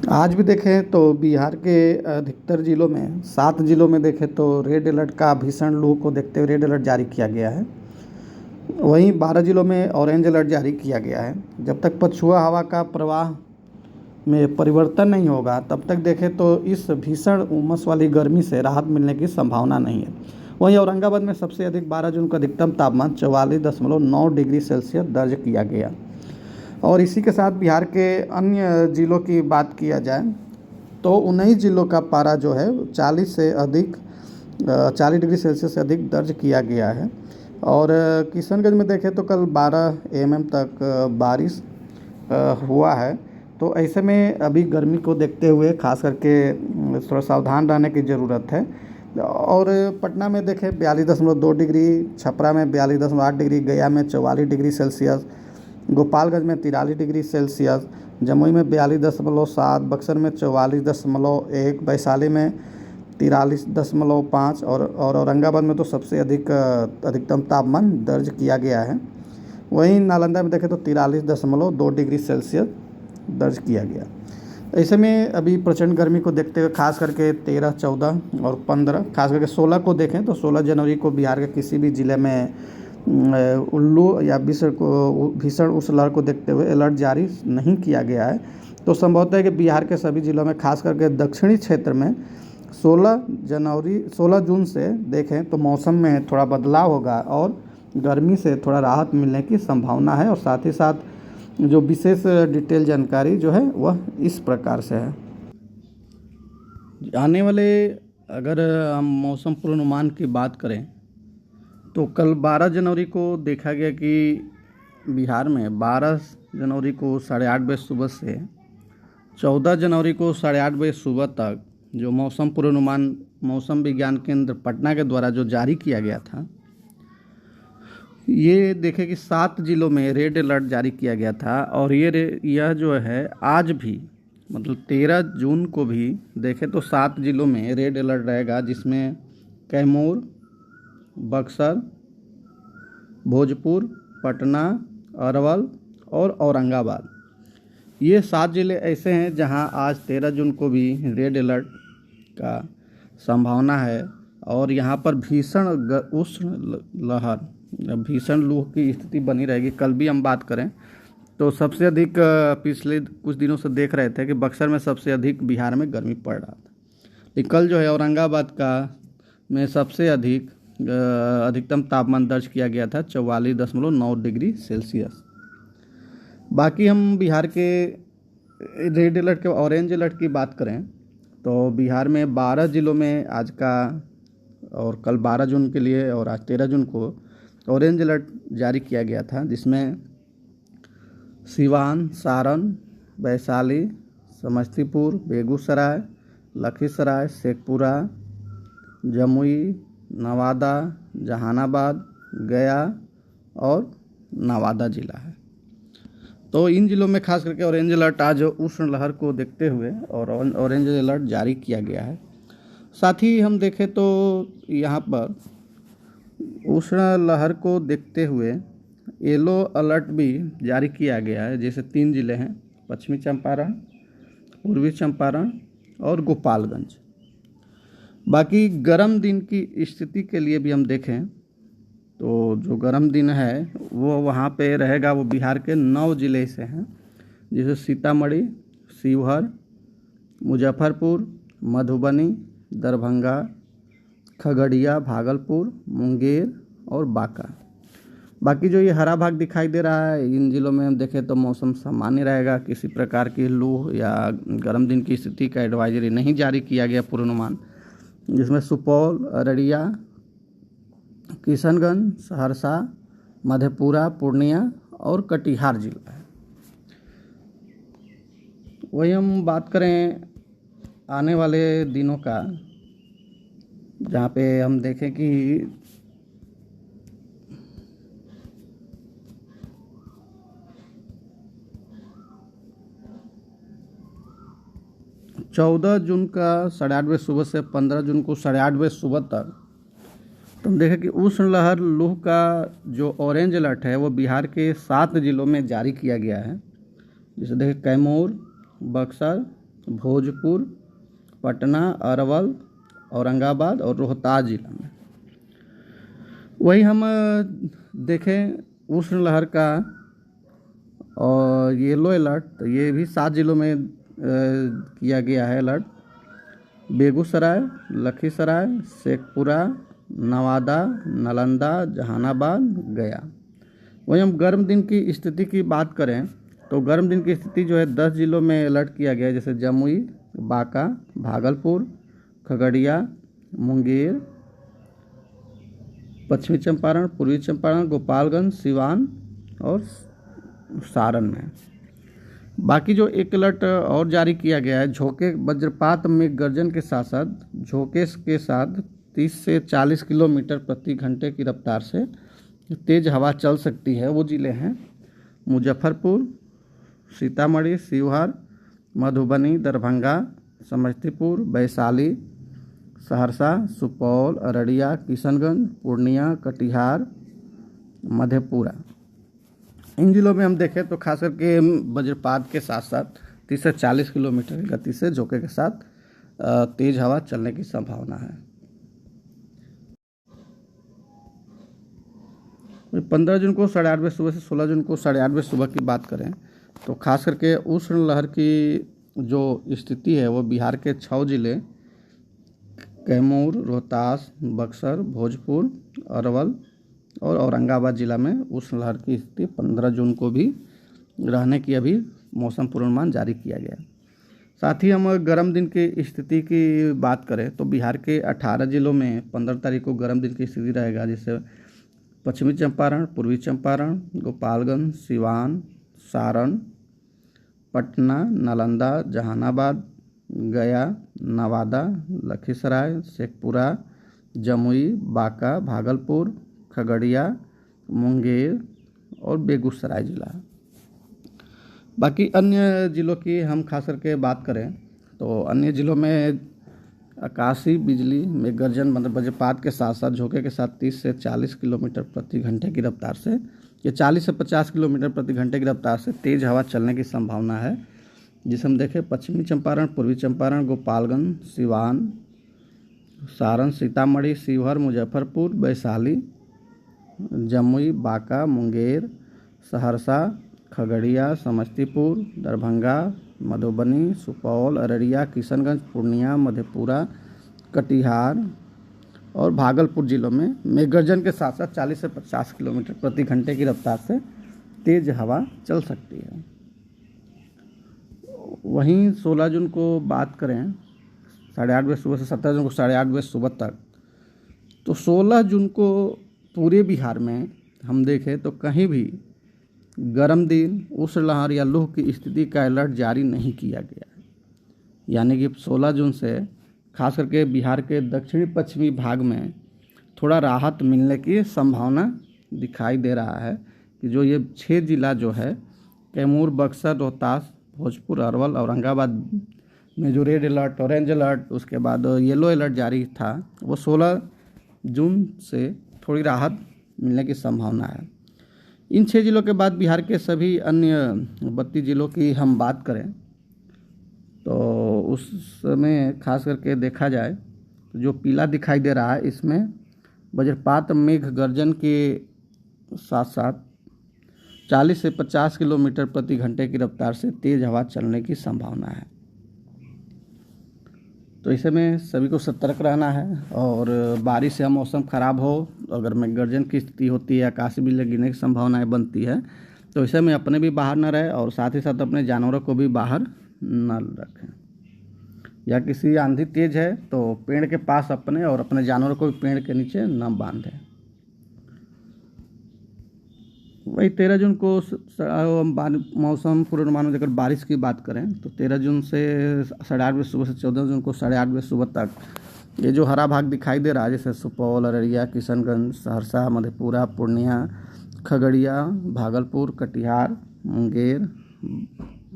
आज भी देखें तो बिहार के अधिकतर जिलों में 7 जिलों में देखें तो रेड अलर्ट का भीषण लू को देखते हुए रेड अलर्ट जारी किया गया है। वहीं 12 जिलों में ऑरेंज अलर्ट जारी किया गया है। जब तक पछुआ हवा का प्रवाह में परिवर्तन नहीं होगा तब तक देखें तो इस भीषण उमस वाली गर्मी से राहत मिलने की संभावना नहीं है। वहीं औरंगाबाद में सबसे अधिक 12 जून का अधिकतम तापमान 44.9 डिग्री सेल्सियस दर्ज किया गया। और इसी के साथ बिहार के अन्य जिलों की बात किया जाए तो 19 जिलों का पारा जो है 40 डिग्री सेल्सियस से अधिक दर्ज किया गया है। और किशनगंज में देखें तो कल 12 एमएम तक बारिश हुआ है। तो ऐसे में अभी गर्मी को देखते हुए खास करके थोड़ा सावधान रहने की ज़रूरत है। और पटना में देखें 42.2 डिग्री, छपरा में 42.8 डिग्री, गया में 44 डिग्री सेल्सियस, गोपालगंज में 43 डिग्री सेल्सियस, जमुई में 42.7, बक्सर में 44.1, वैशाली में 43.5 और औरंगाबाद में तो सबसे अधिकतम तापमान दर्ज किया गया है। वहीं नालंदा में देखें तो 43.2 डिग्री सेल्सियस दर्ज किया गया। ऐसे में अभी प्रचंड गर्मी को देखते हुए खास करके 13, 14 और 15, खास करके 16 को देखें तो 16 जनवरी को बिहार के किसी भी ज़िले में उल्लू या भीषण उस लहर को देखते हुए अलर्ट जारी नहीं किया गया है। तो संभवतः है कि बिहार के सभी जिलों में खास करके दक्षिणी क्षेत्र में 16 जून से देखें तो मौसम में थोड़ा बदलाव होगा और गर्मी से थोड़ा राहत मिलने की संभावना है। और साथ ही साथ जो विशेष डिटेल जानकारी जो है वह इस प्रकार से है। आने वाले अगर हम मौसम पूर्वानुमान की बात करें तो कल 12 जनवरी को देखा गया कि बिहार में 12 जनवरी को 8:30 बजे सुबह से 14 जनवरी को 8:30 बजे सुबह तक जो मौसम पूर्वानुमान मौसम विज्ञान केंद्र पटना के द्वारा जो जारी किया गया था, ये देखें कि 7 जिलों में रेड अलर्ट जारी किया गया था। और यह जो है आज भी मतलब 13 जून को भी देखें तो 7 जिलों में रेड अलर्ट रहेगा, जिसमें कैमूर, बक्सर, भोजपुर, पटना, अरवल और औरंगाबाद, ये 7 ज़िले ऐसे हैं जहां आज 13 जून को भी रेड अलर्ट का संभावना है। और यहां पर भीषण उष्ण लहर, भीषण लू की स्थिति बनी रहेगी। कल भी हम बात करें तो सबसे अधिक पिछले कुछ दिनों से देख रहे थे कि बक्सर में सबसे अधिक बिहार में गर्मी पड़ रहा था, लेकिन कल जो है औरंगाबाद का में सबसे अधिकतम तापमान दर्ज किया गया था 44.9 डिग्री सेल्सियस। बाकी हम बिहार के रेड अलर्ट के ऑरेंज अलर्ट की बात करें तो बिहार में 12 जिलों में आज का और कल 12 जून के लिए और आज 13 जून को ऑरेंज अलर्ट जारी किया गया था, जिसमें सिवान, सारण, वैशाली, समस्तीपुर, बेगूसराय, लखीसराय, शेखपुरा, जमुई, नवादा, जहानाबाद, गया और नवादा जिला है। तो इन जिलों में खास करके ऑरेंज अलर्ट आज उष्ण लहर को देखते हुए और ऑरेंज अलर्ट जारी किया गया है। साथ ही हम देखें तो यहाँ पर उष्ण लहर को देखते हुए येलो अलर्ट भी जारी किया गया है, जैसे 3 जिले हैं, पश्चिमी चंपारण, पूर्वी चंपारण और गोपालगंज। बाकी गर्म दिन की स्थिति के लिए भी हम देखें तो जो गर्म दिन है वो वहाँ पे रहेगा, वो बिहार के 9 जिले से हैं, जैसे सीतामढ़ी, शिवहर, मुजफ्फरपुर, मधुबनी, दरभंगा, खगड़िया, भागलपुर, मुंगेर और बांका। बाकी जो ये हरा भाग दिखाई दे रहा है, इन जिलों में हम देखें तो मौसम सामान्य रहेगा, किसी प्रकार की लू या गर्म दिन की स्थिति का एडवाइजरी नहीं जारी किया गया पूर्वानुमान, जिसमें सुपौल, अररिया, किशनगंज, सहरसा, मधेपुरा, पूर्णिया और कटिहार जिला है। वही हम बात करें आने वाले दिनों का, जहाँ पे हम देखें कि 14 जून का 8:30 बजे सुबह से 15 जून को 8:30 बजे सुबह तक तो हम देखें कि उष्ण लहर लू का जो ऑरेंज अलर्ट है वो बिहार के 7 जिलों में जारी किया गया है, जैसे देखें कैमूर, बक्सर, भोजपुर, पटना, अरवल, औरंगाबाद और रोहतास जिला में। वही हम देखें उष्ण लहर का और येलो अलर्ट, तो ये भी 7 जिलों में किया गया है अलर्ट। बेगूसराय, लखीसराय, शेखपुरा, नवादा, नालंदा, जहानाबाद, गया। वहीं हम गर्म दिन की स्थिति की बात करें तो गर्म दिन की स्थिति जो है 10 जिलों में अलर्ट किया गया है, जैसे जमुई, बांका, भागलपुर, खगड़िया, मुंगेर, पश्चिमी चंपारण, पूर्वी चंपारण, गोपालगंज, सिवान और सारण में। बाकी जो एक अलर्ट और जारी किया गया है, झोंके वज्रपात में गर्जन के साथ साथ झोंके के साथ 30 से 40 किलोमीटर प्रति घंटे की रफ्तार से तेज हवा चल सकती है। वो जिले हैं मुजफ्फरपुर, सीतामढ़ी, शिवहर, मधुबनी, दरभंगा, समस्तीपुर, वैशाली, सहरसा, सुपौल, अररिया, किशनगंज, पूर्णिया, कटिहार, मधेपुरा। इन जिलों में हम देखें तो खास करके वज्रपात के साथ साथ 30 से 40 किलोमीटर की गति से झोंके के साथ तेज हवा चलने की संभावना है। 15 जून को 8:30 बजे सुबह से 16 जून को 8:30 बजे सुबह की बात करें तो खास करके उष्ण लहर की जो स्थिति है वो बिहार के 6 जिले कैमूर, रोहतास, बक्सर, भोजपुर, अरवल और औरंगाबाद जिला में उष्ण लहर की स्थिति 15 जून को भी रहने की अभी मौसम पूर्वानुमान जारी किया गया। साथ ही हम गर्म दिन की स्थिति की बात करें तो बिहार के 18 जिलों में 15 तारीख को गर्म दिन की स्थिति रहेगा, जिससे पश्चिमी चंपारण, पूर्वी चंपारण, गोपालगंज, सिवान, सारण, पटना, नालंदा, जहानाबाद, गया, नवादा, लखीसराय, शेखपुरा, जमुई, बांका, भागलपुर, खगड़िया, मुंगेर और बेगूसराय जिला। बाकी अन्य जिलों की हम खास करके बात करें तो अन्य जिलों में आकाशीय बिजली में गर्जन मतलब वज्रपात के साथ साथ झोंके के साथ 30 से 40 किलोमीटर प्रति घंटे की रफ्तार से या 40 से 50 किलोमीटर प्रति घंटे की रफ्तार से तेज हवा चलने की संभावना है। जिसे हम देखें पश्चिमी चंपारण, पूर्वी चंपारण, गोपालगंज, सिवान, सारण, सीतामढ़ी, शिवहर, मुजफ्फरपुर, वैशाली, जमुई, बांका, मुंगेर, सहरसा, खगड़िया, समस्तीपुर, दरभंगा, मधुबनी, सुपौल, अररिया, किशनगंज, पूर्णिया, मधेपुरा, कटिहार और भागलपुर जिलों में मेघगर्जन के साथ साथ 40 से 50 किलोमीटर प्रति घंटे की रफ्तार से तेज हवा चल सकती है। वहीं 16 जून को बात करें 8:30 बजे सुबह से 17 जून को 8:30 बजे सुबह तक, तो 16 जून को पूरे बिहार में हम देखें तो कहीं भी गर्म दिन, उष्ण लहर या लू की स्थिति का अलर्ट जारी नहीं किया गया है। यानी कि 16 जून से खास करके बिहार के दक्षिणी पश्चिमी भाग में थोड़ा राहत मिलने की संभावना दिखाई दे रहा है कि जो ये 6 जिला जो है कैमूर, बक्सर, रोहतास, भोजपुर, अरवल, औरंगाबाद में जो रेड अलर्ट, ऑरेंज अलर्ट, उसके बाद येलो अलर्ट जारी था, वो 16 जून से थोड़ी राहत मिलने की संभावना है। इन 6 जिलों के बाद बिहार के सभी अन्य 32 जिलों की हम बात करें तो उसमें खास करके देखा जाए तो जो पीला दिखाई दे रहा है इसमें वज्रपात मेघ गर्जन के साथ साथ 40 से 50 किलोमीटर प्रति घंटे की रफ्तार से तेज हवा चलने की संभावना है। तो इसे में सभी को सतर्क रहना है और बारिश से मौसम ख़राब हो, अगर मेघ गर्जन की स्थिति होती है, आकाशीय बिजली गिरने की संभावनाएं बनती है, तो इसे में अपने भी बाहर न रहे और साथ ही साथ अपने जानवरों को भी बाहर न रखें। या किसी आंधी तेज है तो पेड़ के पास अपने और अपने जानवरों को भी पेड़ के नीचे न बांधें। वही 13 जून को मौसम पूर्वानुमान में अगर बारिश की बात करें तो 13 जून से 8:30 बजे सुबह से 14 जून को 8:30 बजे सुबह तक ये जो हरा भाग दिखाई दे रहा है, जैसे सुपौल, अररिया, किशनगंज, सहरसा, मधेपुरा, पूर्णिया, खगड़िया, भागलपुर, कटिहार, मुंगेर,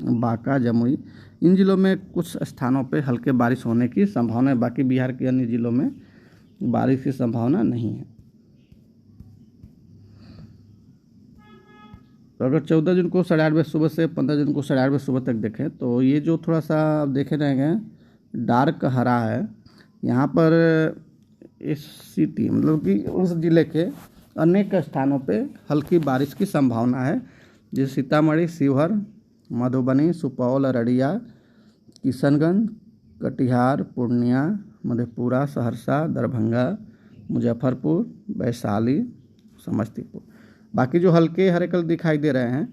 बांका, जमुई, इन जिलों में कुछ स्थानों पे हल्के बारिश होने की संभावना है। बाकी बिहार के अन्य जिलों में बारिश की संभावना नहीं है। तो अगर 14 जून को 8:30 सुबह से 15 जून को 8:30 सुबह तक देखें तो ये जो थोड़ा सा आप देखे रहेंगे डार्क हरा है, यहाँ पर इस सिटी मतलब कि उस जिले के अनेक स्थानों पे हल्की बारिश की संभावना है, जैसे सीतामढ़ी, शिवहर, मधुबनी, सुपौल, अररिया, किशनगंज, कटिहार, पूर्णिया, मधेपुरा, सहरसा, दरभंगा, मुजफ्फरपुर, वैशाली, समस्तीपुर। बाकी जो हल्के हरे कलर दिखाई दे रहे हैं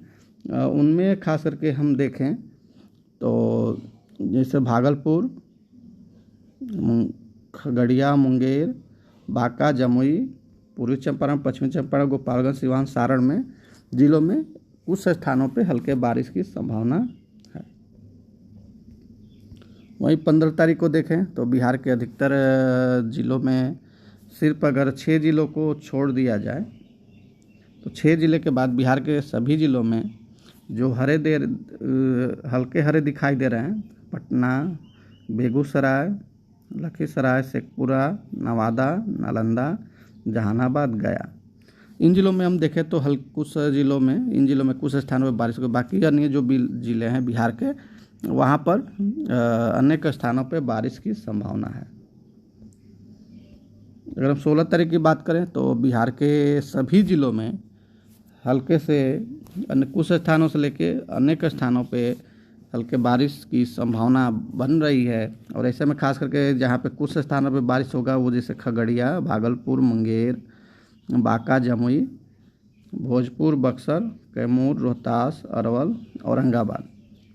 उनमें खास करके हम देखें तो जैसे भागलपुर, खगड़िया, मुंगेर, बांका, जमुई, पूर्वी चंपारण, पश्चिमी चंपारण, गोपालगंज, सिवान, सारण में जिलों में कुछ स्थानों पे हल्के बारिश की संभावना है। वहीं 15 तारीख को देखें तो बिहार के अधिकतर जिलों में सिर्फ अगर 6 जिलों को छोड़ दिया जाए तो 6 जिले के बाद बिहार के सभी जिलों में जो हल्के हरे दिखाई दे रहे हैं, पटना, बेगूसराय, लखीसराय, शेखपुरा, नवादा, नालंदा, जहानाबाद, गया, इन जिलों में हम देखें तो कुछ जिलों में इन जिलों में कुछ स्थानों पर बारिश होगी। बाकी अन्य जो जिले हैं बिहार के वहाँ पर अनेक स्थानों पर बारिश की संभावना है। अगर हम 16 तारीख की बात करें तो बिहार के सभी जिलों में हल्के से कुछ स्थानों से लेके अनेक स्थानों पे हल्के बारिश की संभावना बन रही है। और ऐसे में खास करके जहाँ पे कुछ स्थानों पे बारिश होगा वो जैसे खगड़िया, भागलपुर, मुंगेर, बांका, जमुई, भोजपुर, बक्सर, कैमूर, रोहतास, अरवल, औरंगाबाद,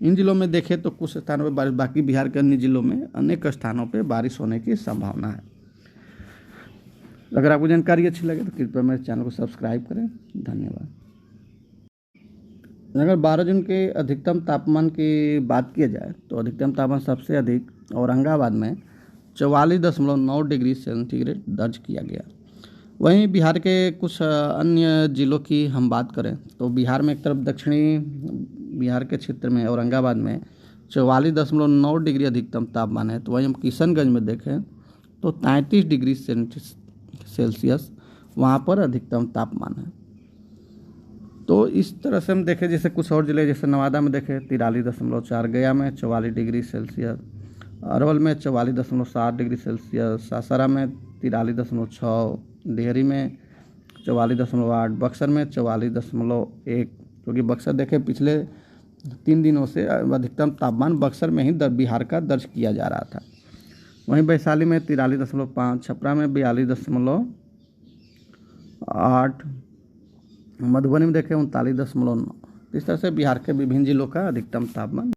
इन जिलों में देखें तो कुछ स्थानों पे बारिश, बाकी बिहार के अन्य जिलों में अनेक स्थानों पे बारिश होने की संभावना है। अगर आपको जानकारी अच्छी लगे तो कृपया मेरे चैनल को सब्सक्राइब करें। धन्यवाद। अगर 12 जून के अधिकतम तापमान की बात किया जाए तो अधिकतम तापमान सबसे अधिक औरंगाबाद में 44.9 डिग्री सेंटीग्रेड दर्ज किया गया। वहीं बिहार के कुछ अन्य जिलों की हम बात करें तो बिहार में एक तरफ दक्षिणी बिहार के क्षेत्र में औरंगाबाद में 44.9 डिग्री अधिकतम तापमान है, तो वहीं हम किशनगंज में देखें तो 33 डिग्री सेल्सियस वहाँ पर अधिकतम तापमान है। तो इस तरह से हम देखें जैसे कुछ और जिले जैसे नवादा में देखें 43.4, गया में 44 डिग्री सेल्सियस, अरवल में 44.7 डिग्री सेल्सियस, सासाराम में 43.6, डेहरी में 44.8, बक्सर में 44.1, क्योंकि बक्सर देखें पिछले 3 दिनों से अधिकतम तापमान बक्सर में ही बिहार का दर्ज किया जा रहा था। वहीं वैशाली में 43.5, छपरा में 42.8, मधुबनी में देखें 39.9। इस तरह से बिहार के विभिन्न जिलों का अधिकतम तापमान